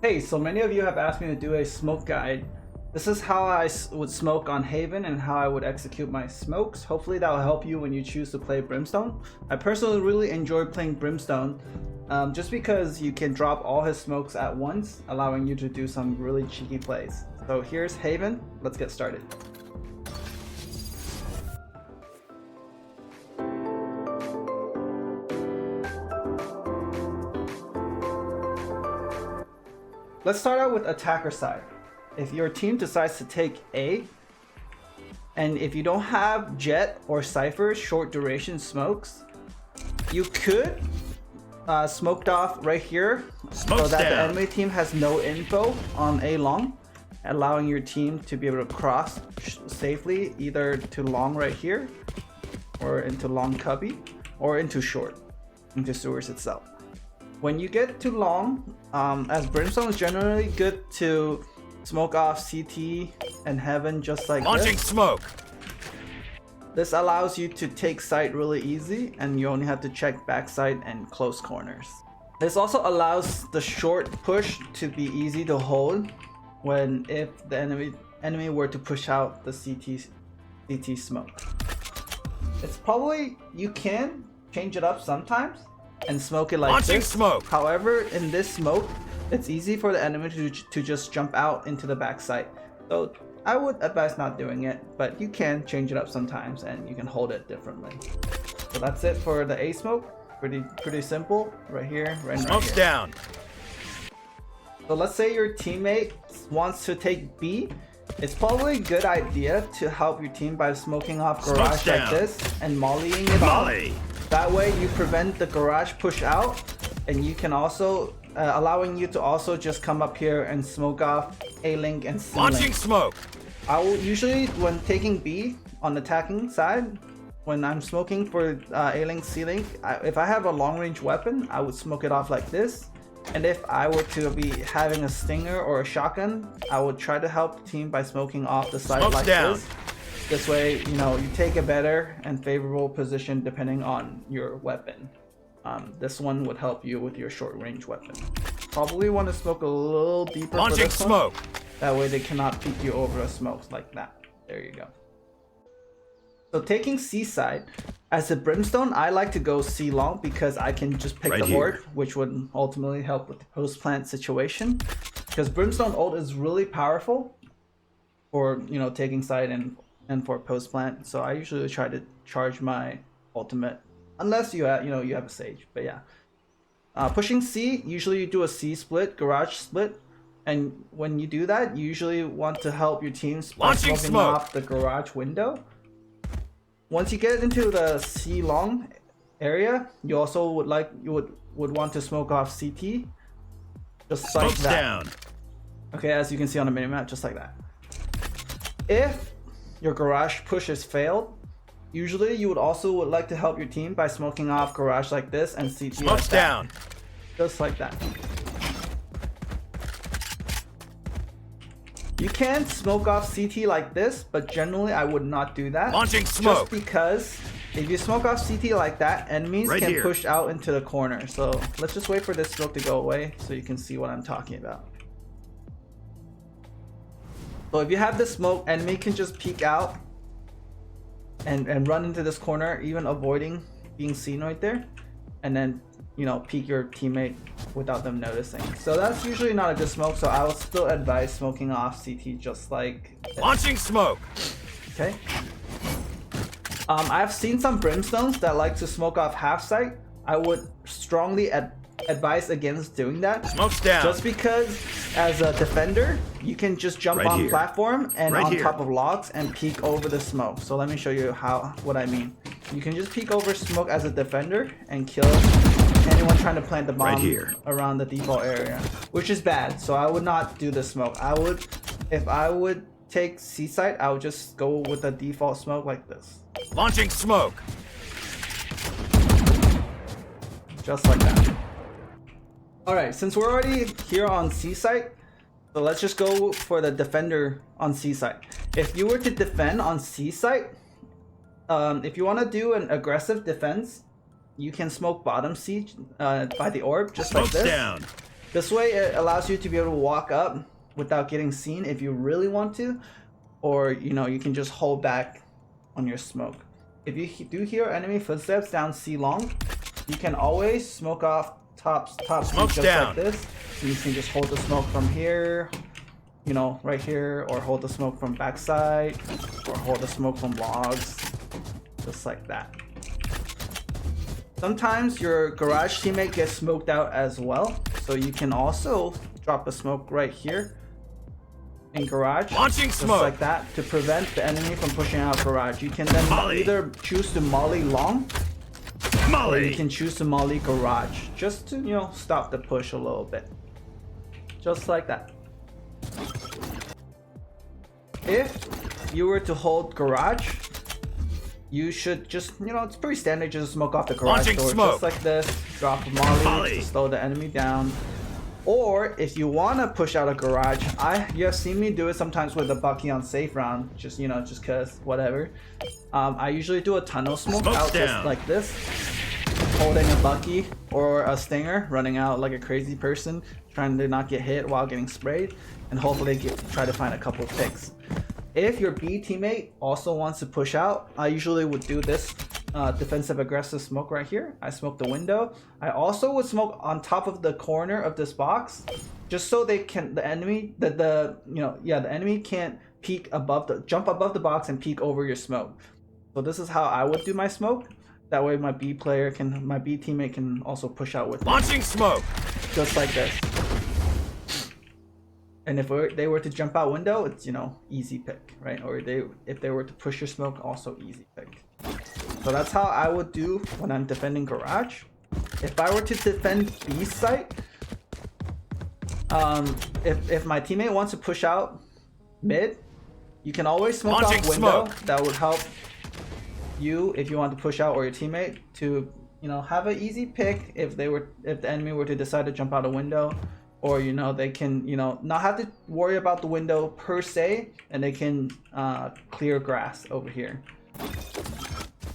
Hey, so many of you have asked me to do a smoke guide. This is how I would smoke on Haven and how I would execute my smokes. Hopefully that will help you when you choose to play Brimstone. I personally really enjoy playing Brimstone just because you can drop all his smokes at once, allowing you to do some really cheeky plays. So here's Haven, let's get started. Let's start out with attacker side. If your team decides to take A, and if you don't have Jet or Cypher short duration smokes, you could smoked off right here so that the enemy team has no info on A long, allowing your team to be able to cross safely either to long right here, or into long cubby, or into short, into sewers itself. When you get to long, as Brimstone is generally good to smoke off CT and Heaven just like launching this. Smoke. This allows you to take sight really easy, and you only have to check backside and close corners. This also allows the short push to be easy to hold when if the enemy were to push out the CT smoke. It's probably, you can change it up sometimes and smoke it like launching this. Smoke. However, in this smoke, it's easy for the enemy to just jump out into the backside. So I would advise not doing it, but you can change it up sometimes and you can hold it differently. So that's it for the A smoke. Pretty simple. Right here, Smoke's here. down. So let's say your teammate wants to take B. It's probably a good idea to help your team by smoking off garage like this and mollying it off. That way you prevent the garage push out, and you can also allowing you to also just come up here and smoke off A-Link and C-Link. Launching Smoke. I will usually, when taking B on the attacking side, when I'm smoking for A-Link, C-Link, if I have a long-range weapon, I would smoke it off like this. And if I were to be having a stinger or a shotgun, I would try to help the team by smoking off the side like this. This way, you know, you take a better and favorable position depending on your weapon. This one would help you with your short range weapon. Probably want to smoke a little deeper. Launching Smoke. That way they cannot peek you over the smokes like that. There you go. So taking C side, as a Brimstone, I like to go C long because I can just pick the horde, which would ultimately help with the post plant situation. Because Brimstone ult is really powerful for, you know, taking side and for post plant. So I usually try to charge my ultimate, unless you have, you have a Sage. But yeah, pushing C, usually you do a C split, garage split. And when you do that, you usually want to help your team by smoking off the garage window. Once you get into the C long area, you also would want to smoke off CT, just like that. Okay, as you can see on the minimap, just like that. If your garage push is failed, usually you would like to help your team by smoking off garage like this and CT like that. Just like that. You can smoke off CT like this, but generally I would not do that. Launching Smoke. Just because if you smoke off CT like that, enemies can push out into the corner. So let's just wait for this smoke to go away so you can see what I'm talking about. So if you have this smoke, enemy can just peek out and run into this corner, even avoiding being seen right there, and then, you know, peek your teammate without them noticing. So that's usually not a good smoke, so I will still advise smoking off CT just like this. Launching Smoke. Okay. I've seen some Brimstones that like to smoke off half sight. I would strongly advise against doing that. Smoke's down. Just because as a defender, you can just jump on platform and on top of logs and peek over the smoke. So let me show you what I mean. You can just peek over smoke as a defender and kill anyone trying to plant the bomb around the default area, which is bad. So I would not do the smoke. If I would take C side, I would just go with the default smoke like this. Launching Smoke. Just like that. Alright, since we're already here on C side, so let's just go for the defender on C side. If you were to defend on C side, if you want to do an aggressive defense, you can smoke bottom C by the orb, just like this. This way it allows you to be able to walk up without getting seen if you really want to, or you know, you can just hold back on your smoke. If you do hear enemy footsteps down C long, you can always smoke off top Smoke's just down. like this. So you can just hold the smoke from here, you know, right here, or hold the smoke from backside, or hold the smoke from logs, just like that. Sometimes your garage teammate gets smoked out as well, so you can also drop a smoke right here in garage, Launching just smoke. like that, to prevent the enemy from pushing out garage. You can then Molly. either choose to molly long, or you Molly. can choose to molly garage, just to, you know, stop the push a little bit, just like that. If you were to hold garage, you should just, you know, it's pretty standard, just smoke off the garage Launching door, smoke. just like this, drop a molly Molly. to slow the enemy down. Or if you want to push out a garage, you have seen me do it sometimes with a Bucky on safe round, just, you know, just cause whatever. I usually do a tunnel smoke Smoke's out down. just like this, holding a Bucky or a Stinger, running out like a crazy person, trying to not get hit while getting sprayed, and hopefully try to find a couple picks. If your B teammate also wants to push out, I usually would do this defensive aggressive smoke right here. I smoke the window. I also would smoke on top of the corner of this box, just so the enemy can't peek above jump above the box and peek over your smoke. So this is how I would do my smoke. That way my B teammate can also push out with me, Launching smoke. just like this. And if they were to jump out window, it's, you know, easy pick, right? Or if they were to push your smoke, also easy pick. So that's how I would do when I'm defending garage. If I were to defend B site, if my teammate wants to push out mid, you can always smoke Launching off window. smoke. That would help you if you want to push out, or your teammate to, you know, have an easy pick if the enemy were to decide to jump out a window. Or, you know, they can, you know, not have to worry about the window per se, and they can clear grass over here.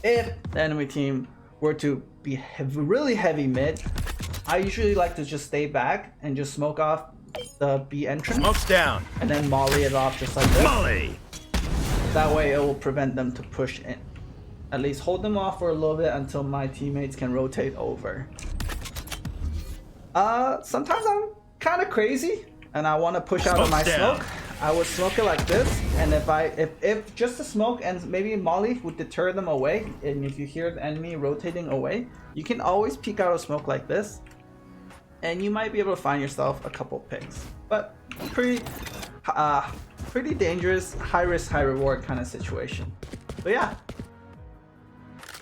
If the enemy team were to be really heavy mid, I usually like to just stay back and just smoke off the B entrance, Smoke's down. and then molly it off just like this. Molly. That way it will prevent them to push in. At least hold them off for a little bit until my teammates can rotate over. Sometimes I'm kind of crazy and I want to push out of my Smoke's down. smoke. I would smoke it like this, and if just the smoke and maybe molly would deter them away, and if you hear the enemy rotating away, you can always peek out of smoke like this, and you might be able to find yourself a couple picks. But pretty dangerous, high risk, high reward kind of situation. But yeah.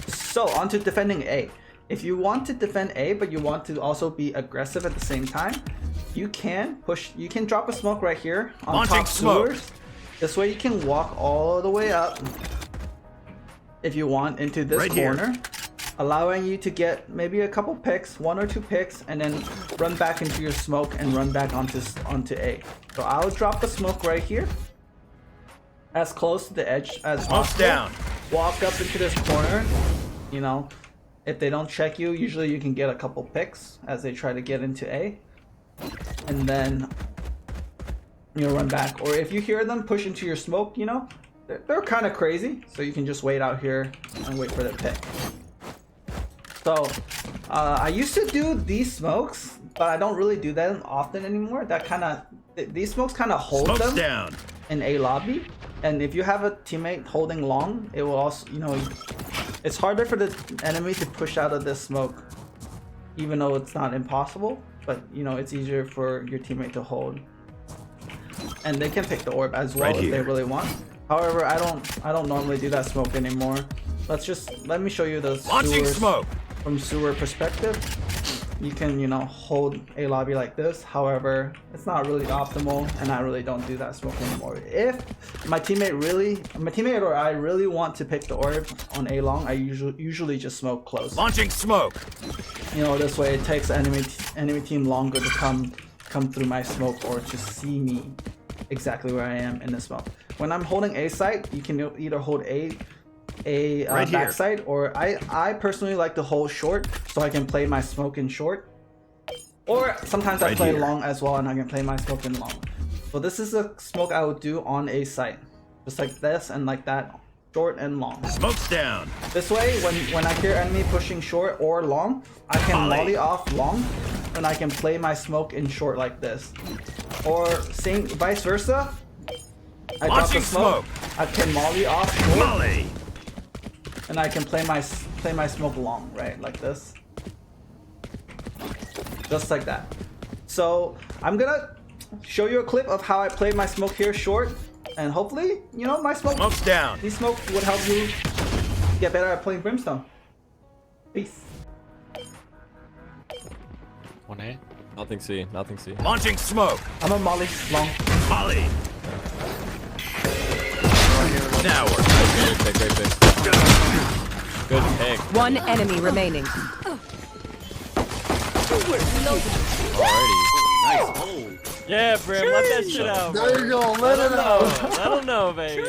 So on to defending A. If you want to defend A, but you want to also be aggressive at the same time, you can drop a smoke right here on Launching top smoke. sewers. This way you can walk all the way up, if you want, into this Right here. corner, allowing you to get maybe a couple picks, 1 or 2 picks, and then run back into your smoke and run back onto A. So I'll drop a smoke right here, as close to the edge as Smoke's possible. down. Walk up into this corner. You know, if they don't check you, usually you can get a couple picks as they try to get into A, and then you know, run back. Or if you hear them push into your smoke, you know, they're kind of crazy, so you can just wait out here and wait for the pick. So I used to do these smokes, but I don't really do that often anymore. These smokes kind of hold Smoke's them down. in A lobby, and if you have a teammate holding long, it will also, you know, it's harder for the enemy to push out of this smoke, even though it's not impossible, but you know, it's easier for your teammate to hold, and they can pick the orb as well Right if they here. really want. However, I don't normally do that smoke anymore. Let me show you the Launching sewers smoke. from sewer perspective. You can, you know, hold a lobby like this. However, it's not really optimal, and I really don't do that smoke anymore. If my teammate or I really want to pick the orb on A long, I usually just smoke close. Launching smoke. You know, this way it takes enemy team longer to come through my smoke or to see me exactly where I am in the smoke. When I'm holding A site, you can either hold A Right here. backside, or I personally like to hold short so I can play my smoke in short. Or sometimes I Right play here. long as well, and I can play my smoke in long. So this is a smoke I would do on a site. Just like this and like that. Short and long. Smoke's down. This way, when I hear enemy pushing short or long, I can molly off long, and I can play my smoke in short like this. Or same vice versa. I drop the Launching smoke. smoke. I can molly off short, Molly. and I can play my smoke long, right, like this. Just like that. So I'm gonna show you a clip of how I play my smoke here short, and hopefully, you know, my smoke. Smoke's down. These smoke would help you get better at playing Brimstone. Peace. 1A. Nothing C. Nothing C. Launching smoke. I'm a molly long. Molly. Now we're Great pick. Great pick. Good pick. One enemy remaining. Alrighty. Nice hold. Yeah, Brim. Let that shit out. There you go. Let it out. Let him know, baby.